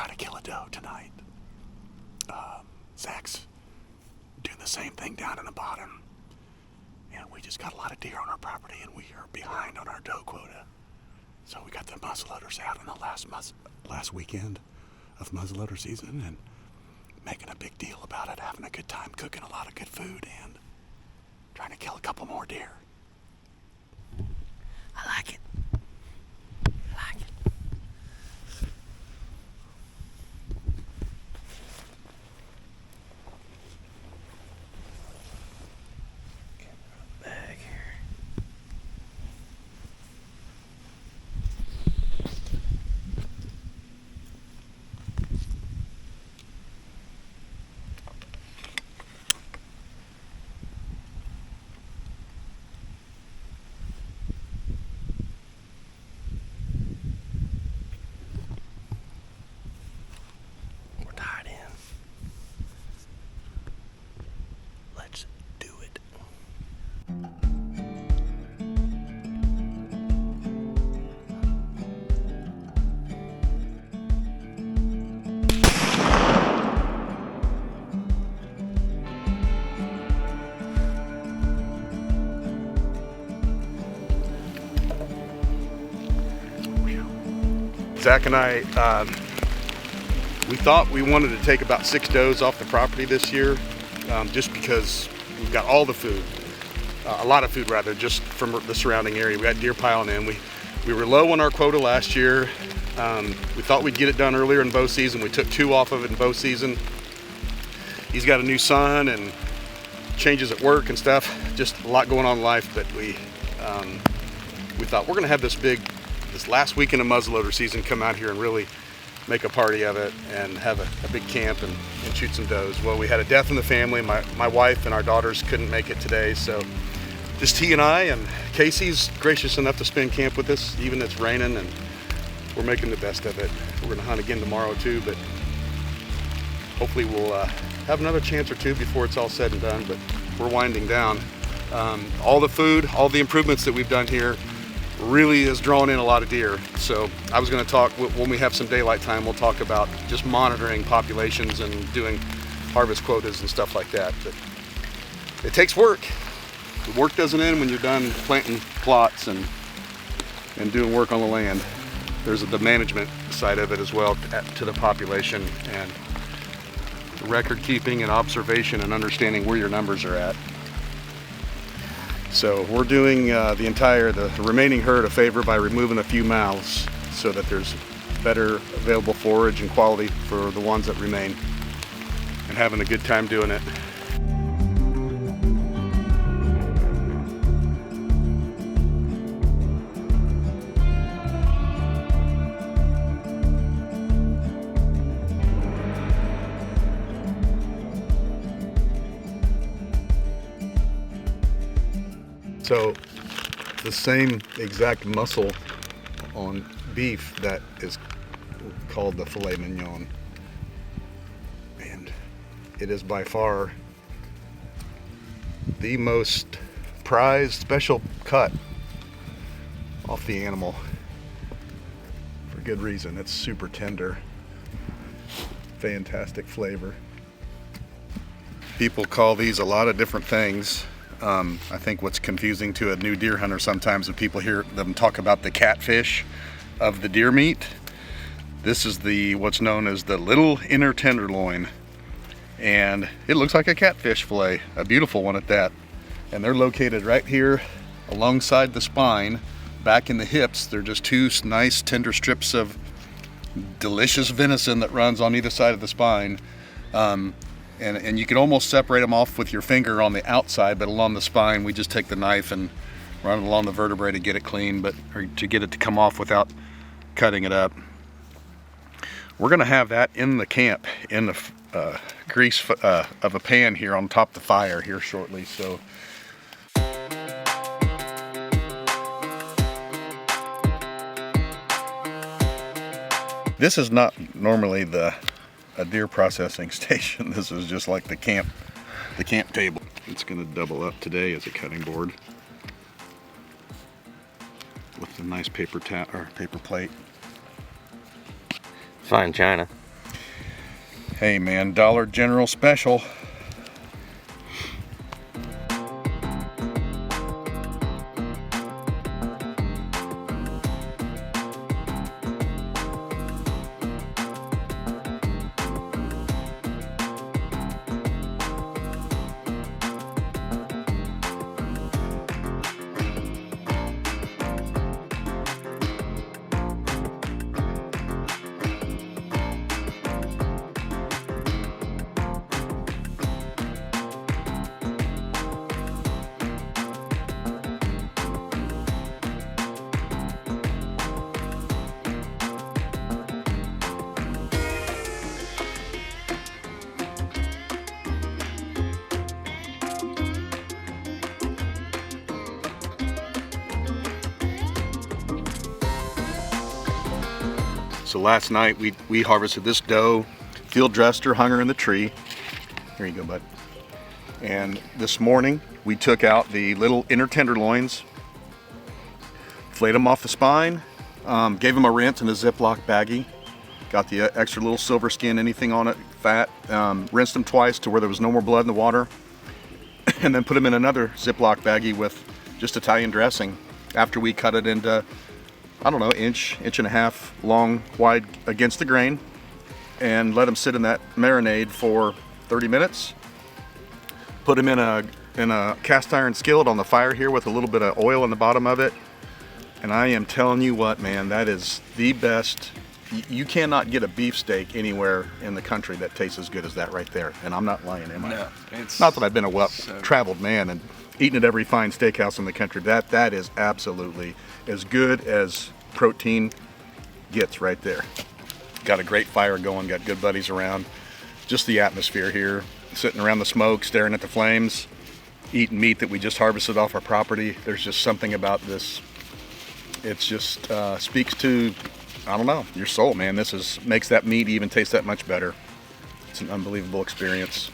try to kill a doe tonight. Zach's doing the same thing down in the bottom. And we just got a lot of deer on our property, and we are behind on our doe quota. So we got the muzzleloaders out in the last weekend of muzzleloader season, and making a big deal about it, having a good time, cooking a lot of good food, and trying to kill a couple more deer. I like it. I like it. Back here. We're tied in. Let's do it. Zach and I, we thought we wanted to take about 6 does off the property this year, just because we've got all the food, a lot of food rather, just from the surrounding area. We had deer piling in. We were low on our quota last year. We thought we'd get it done earlier in bow season. We took 2 off of it in bow season. He's got a new son and changes at work and stuff, just a lot going on in life, but we thought we're gonna have this last weekend of muzzleloader season, come out here and really make a party of it and have a big camp and shoot some does. Well, we had a death in the family. My wife and our daughters couldn't make it today, so just he and I, and Casey's gracious enough to spend camp with us, even it's raining, and we're making the best of it. We're gonna hunt again tomorrow too, but hopefully we'll have another chance or two before it's all said and done, but we're winding down. All the food, all the improvements that we've done here really is drawing in a lot of deer. So I was going to talk, when we have some daylight time, we'll talk about just monitoring populations and doing harvest quotas and stuff like that. But it takes work. The work doesn't end when you're done planting plots and doing work on the land. There's the management side of it as well, to the population, and the record keeping and observation and understanding where your numbers are at. So we're doing the remaining herd a favor by removing a few mouths so that there's better available forage and quality for the ones that remain, and having a good time doing it. So the same exact muscle on beef that is called the filet mignon, and it is by far the most prized special cut off the animal, for good reason. It's super tender, fantastic flavor. People call these a lot of different things. I think what's confusing to a new deer hunter sometimes when people hear them talk about the catfish of the deer meat. This is what's known as the little inner tenderloin, and it looks like a catfish fillet, a beautiful one at that. And they're located right here alongside the spine, back in the hips. They're just 2 nice tender strips of delicious venison that runs on either side of the spine. And you can almost separate them off with your finger on the outside, but along the spine, we just take the knife and run it along the vertebrae to get it clean, or to get it to come off without cutting it up. We're gonna have that in the camp, in the grease of a pan here on top of the fire here shortly. So this is not normally a deer processing station. This is just like the camp table. It's going to double up today as a cutting board with a nice paper plate. Fine china. Hey man, Dollar General special. So last night we harvested this doe, field dressed her, hung her in the tree. Here you go, bud. And this morning we took out the little inner tenderloins, flayed them off the spine, gave them a rinse in a Ziploc baggie, got the extra little silver skin, anything on it, fat, rinsed them twice to where there was no more blood in the water, and then put them in another Ziploc baggie with just Italian dressing after we cut it into, I don't know, inch and a half long, wide against the grain, and let them sit in that marinade for 30 minutes. Put them in a cast iron skillet on the fire here with a little bit of oil in the bottom of it. And I am telling you what, man, that is the best. You cannot get a beefsteak anywhere in the country that tastes as good as that right there. And I'm not lying, am I? No, it's not that I've been a well-traveled man and eaten at every fine steakhouse in the country. That is absolutely as good as protein gets right there. Got a great fire going, got good buddies around. Just the atmosphere here, sitting around the smoke, staring at the flames, eating meat that we just harvested off our property. There's just something about this. It's just speaks to, I don't know, your soul, man. This makes that meat even taste that much better. It's an unbelievable experience.